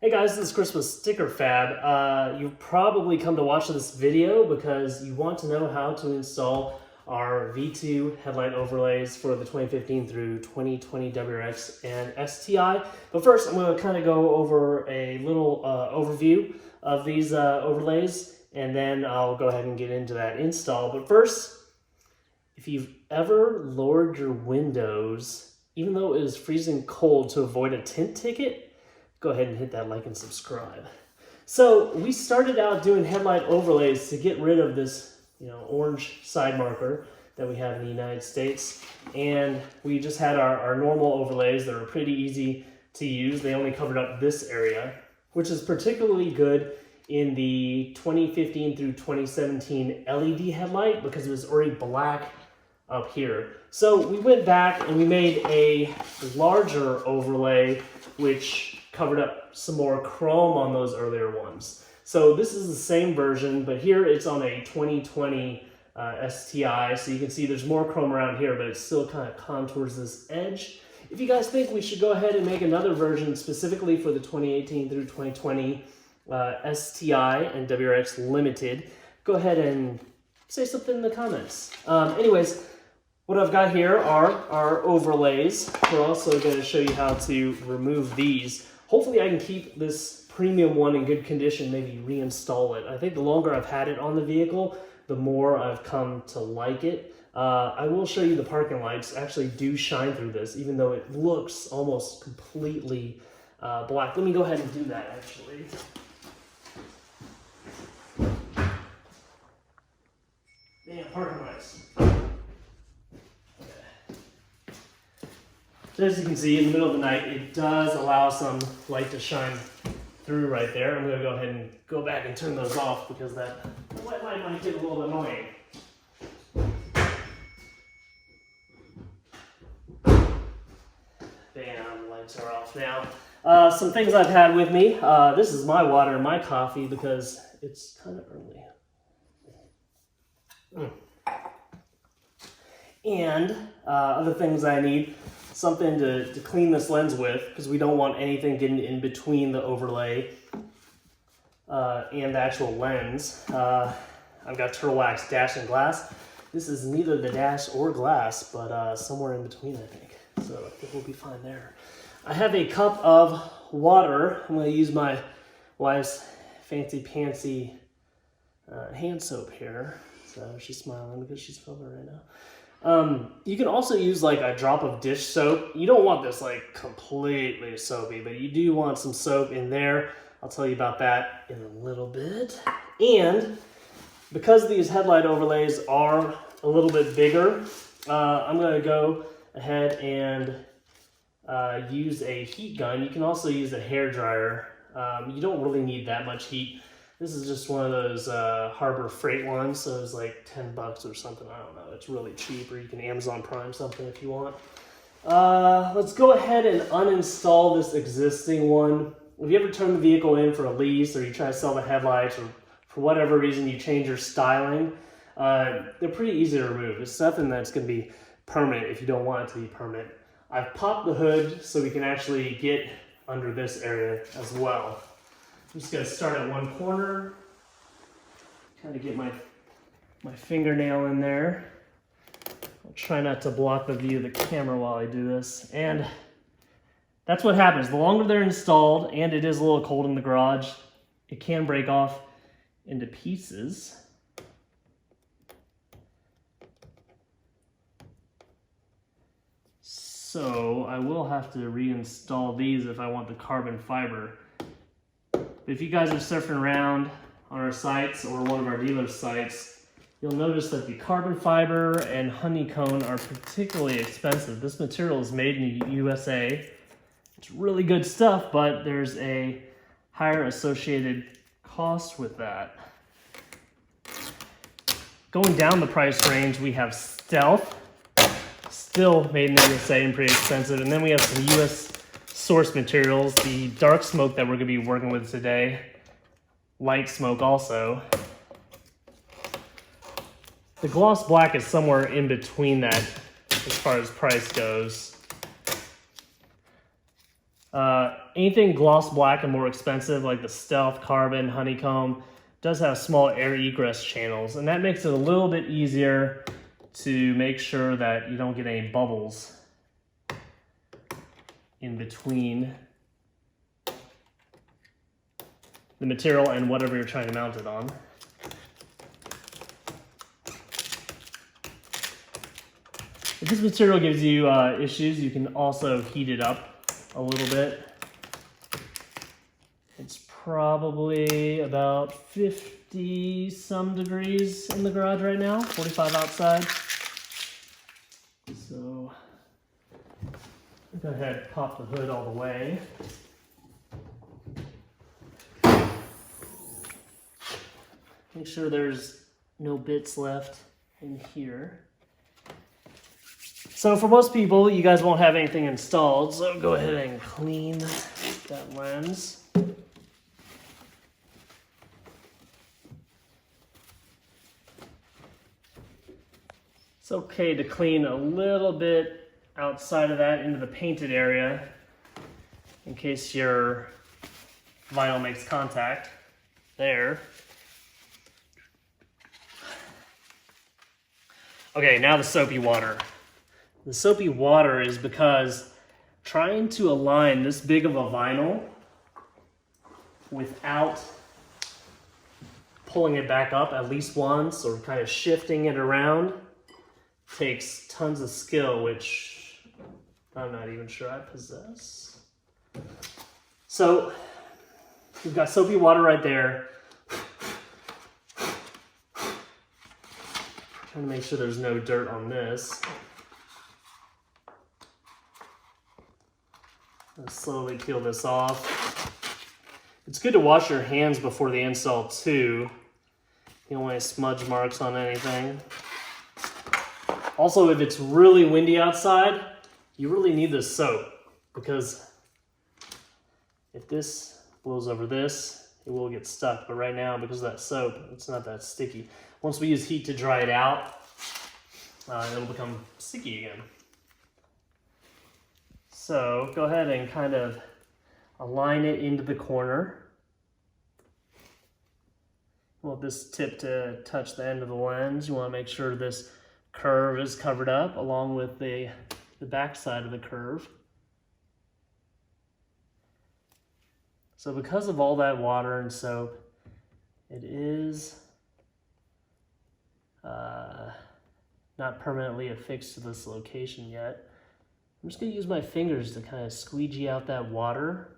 Hey guys, this is Chris with Sticker Fab. You've probably come to watch this video because you want to know how to install our V2 headlight overlays for the 2015 through 2020 WRX and STI. But first, I'm going to kind of go over a little overview of these overlays, and then I'll go ahead and get into that install. But first, if you've ever lowered your windows, even though it is freezing cold, to avoid a tint ticket, go ahead and hit that like and subscribe. So we started out doing headlight overlays to get rid of this, orange side marker that we have in the United States. And we just had our normal overlays that are pretty easy to use. They only covered up this area, which is particularly good in the 2015 through 2017 LED headlight because it was already black up here. So we went back and we made a larger overlay which covered up some more chrome on those earlier ones. So this is the same version, but here it's on a 2020 STI, so you can see there's more chrome around here, but it still kind of contours this edge. If you guys think we should go ahead and make another version specifically for the 2018 through 2020 STI and WRX Limited, go ahead and say something in the comments. Anyways, what I've got here are our overlays. We're also going to show you how to remove these. Hopefully I can keep this premium one in good condition, maybe reinstall it. I think the longer I've had it on the vehicle, the more I've come to like it. I will show you the parking lights actually do shine through this, even though it looks almost completely black. Let me go ahead and do that actually. Damn, parking lights. So as you can see, in the middle of the night, it does allow some light to shine through right there. I'm going to go ahead and go back and turn those off because that white light might get a little annoying. Bam, lights are off now. Some things I've had with me. This is my water and my coffee because it's kind of early. And other things I need. Something to clean this lens with because we don't want anything getting in between the overlay and the actual lens. I've got Turtle Wax dash and glass. This is neither the dash or glass, but somewhere in between, I think. So I think we'll be fine there. I have a cup of water. I'm going to use my wife's fancy pantsy hand soap here. So she's smiling because she's filming right now. You can also use like a drop of dish soap. You don't want this like completely soapy, but you do want some soap in there. I'll tell you about that in a little bit. And because these headlight overlays are a little bit bigger, I'm going to go ahead and use a heat gun. You can also use a hair dryer. You don't really need that much heat. This is just one of those Harbor Freight ones, so it's like 10 bucks or something. I don't know. It's really cheap, or you can Amazon Prime something if you want. Let's go ahead and uninstall this existing one. If you ever turn the vehicle in for a lease, or you try to sell the headlights, or for whatever reason you change your styling, they're pretty easy to remove. It's nothing that's going to be permanent if you don't want it to be permanent. I've popped the hood so we can actually get under this area as well. I'm just going to start at one corner, kind of get my fingernail in there. I'll try not to block the view of the camera while I do this. And that's what happens. The longer they're installed, and it is a little cold in the garage, it can break off into pieces. So I will have to reinstall these if I want the carbon fiber. If you guys are surfing around on our sites or one of our dealer sites, you'll notice that the carbon fiber and honeycomb are particularly expensive. This material is made in the USA. It's really good stuff, but there's a higher associated cost with that. Going down the price range, we have Stealth, still made in the USA and pretty expensive. And then we have some US source materials, the dark smoke that we're going to be working with today, light smoke also. The gloss black is somewhere in between that as far as price goes. Anything gloss black and more expensive, like the Stealth, Carbon, Honeycomb, does have small air egress channels, and that makes it a little bit easier to make sure that you don't get any bubbles in between the material and whatever you're trying to mount it on. If this material gives you issues, you can also heat it up a little bit. It's probably about 50 some degrees in the garage right now, 45 outside. So go ahead, pop the hood all the way. Make sure there's no bits left in here. So for most people, you guys won't have anything installed, so go ahead and clean that lens. It's okay to clean a little bit outside of that into the painted area in case your vinyl makes contact there. Okay, now the soapy water. The soapy water is because trying to align this big of a vinyl without pulling it back up at least once or kind of shifting it around takes tons of skill, which I'm not even sure I possess. So we've got soapy water right there. Trying to make sure there's no dirt on this. I'll slowly peel this off. It's good to wash your hands before the install too. You don't want any smudge marks on anything. Also, if it's really windy outside, you really need this soap, because if this blows over this, it will get stuck. But right now, because of that soap, it's not that sticky. Once we use heat to dry it out, it'll become sticky again. So go ahead and kind of align it into the corner. You want this tip to touch the end of the lens. You want to make sure this curve is covered up along with the back side of the curve. So because of all that water and soap, it is not permanently affixed to this location yet. I'm just going to use my fingers to kind of squeegee out that water.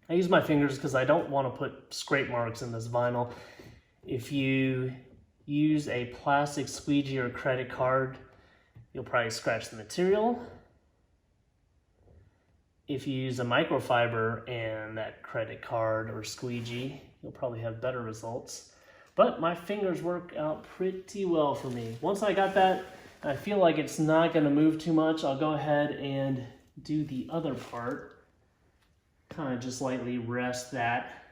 I use my fingers because I don't want to put scrape marks in this vinyl. If you use a plastic squeegee or credit card, you'll probably scratch the material. If you use a microfiber and that credit card or squeegee, you'll probably have better results. But my fingers work out pretty well for me. Once I got that, I feel like it's not going to move too much, I'll go ahead and do the other part. Kind of just lightly rest that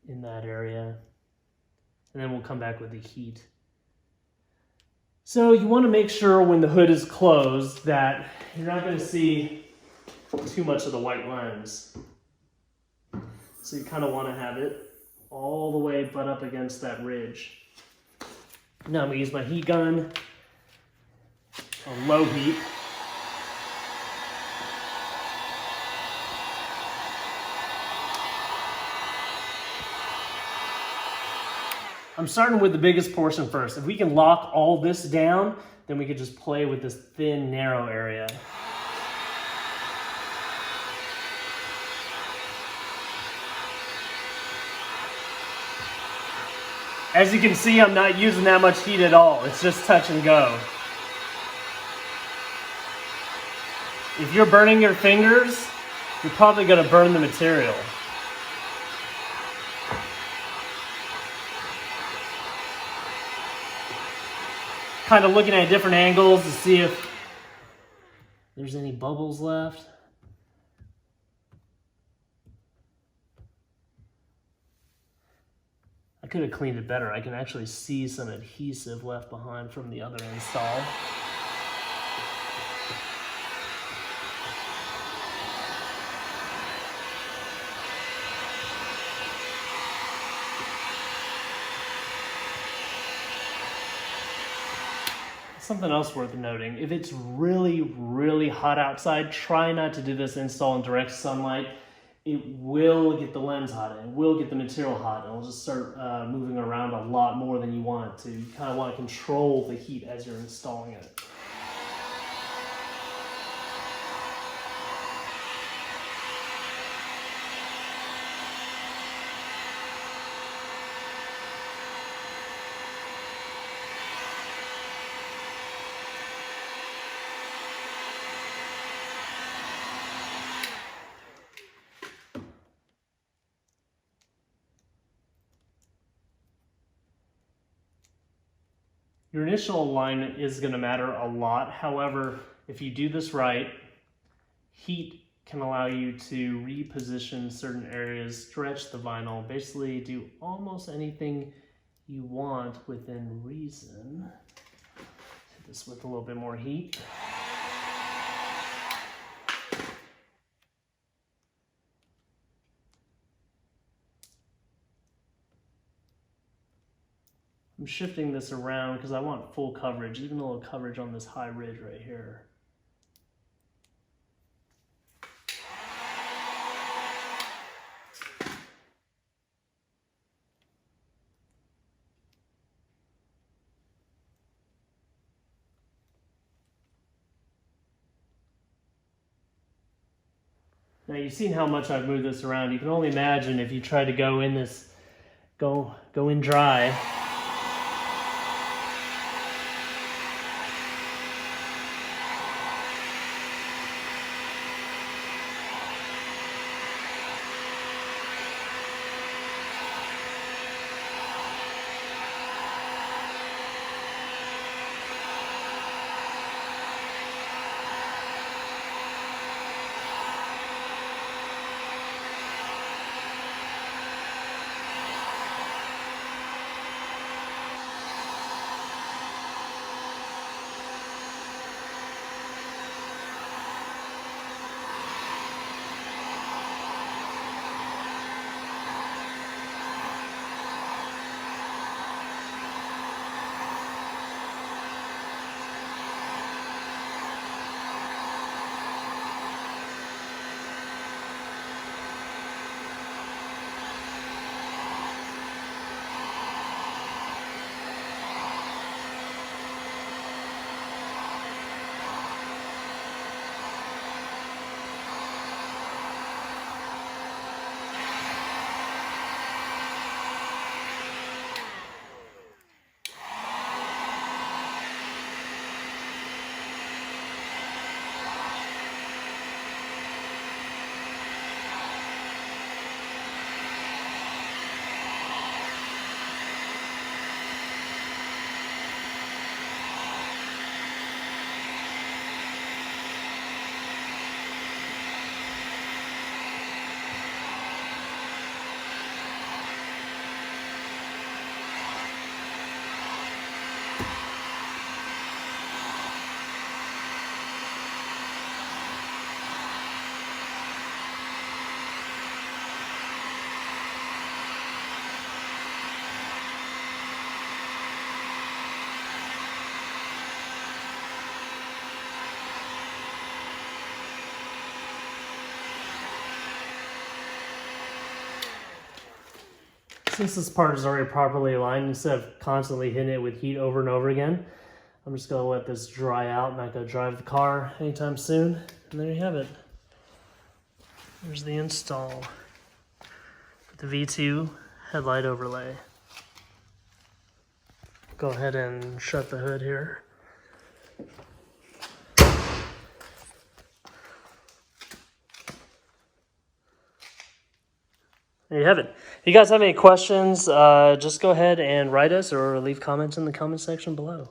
in that area. And then we'll come back with the heat. So you want to make sure when the hood is closed that you're not going to see too much of the white lens. So you kind of want to have it all the way butt up against that ridge. Now I'm going to use my heat gun on low heat. I'm starting with the biggest portion first. If we can lock all this down, then we could just play with this thin, narrow area. As you can see, I'm not using that much heat at all. It's just touch and go. If you're burning your fingers, you're probably going to burn the material. Kind of looking at different angles to see if there's any bubbles left. I could have cleaned it better. I can actually see some adhesive left behind from the other install. something else worth noting. If it's really, really hot outside, try not to do this install in direct sunlight. It will get the lens hot and it will get the material hot. It'll just start moving around a lot more than you want it to. You kind of want to control the heat as you're installing it. Your initial alignment is going to matter a lot. However, if you do this right, heat can allow you to reposition certain areas, stretch the vinyl, basically do almost anything you want within reason. Hit this with a little bit more heat. I'm shifting this around because I want full coverage, even a little coverage on this high ridge right here. Now you've seen how much I've moved this around. You can only imagine if you try to go in this, go in dry. Since this part is already properly aligned, instead of constantly hitting it with heat over and over again, I'm just going to let this dry out, not going to drive the car anytime soon. And there you have it. Here's the install with the V2 headlight overlay. Go ahead and shut the hood here. There you have it. If you guys have any questions, just go ahead and write us or leave comments in the comment section below.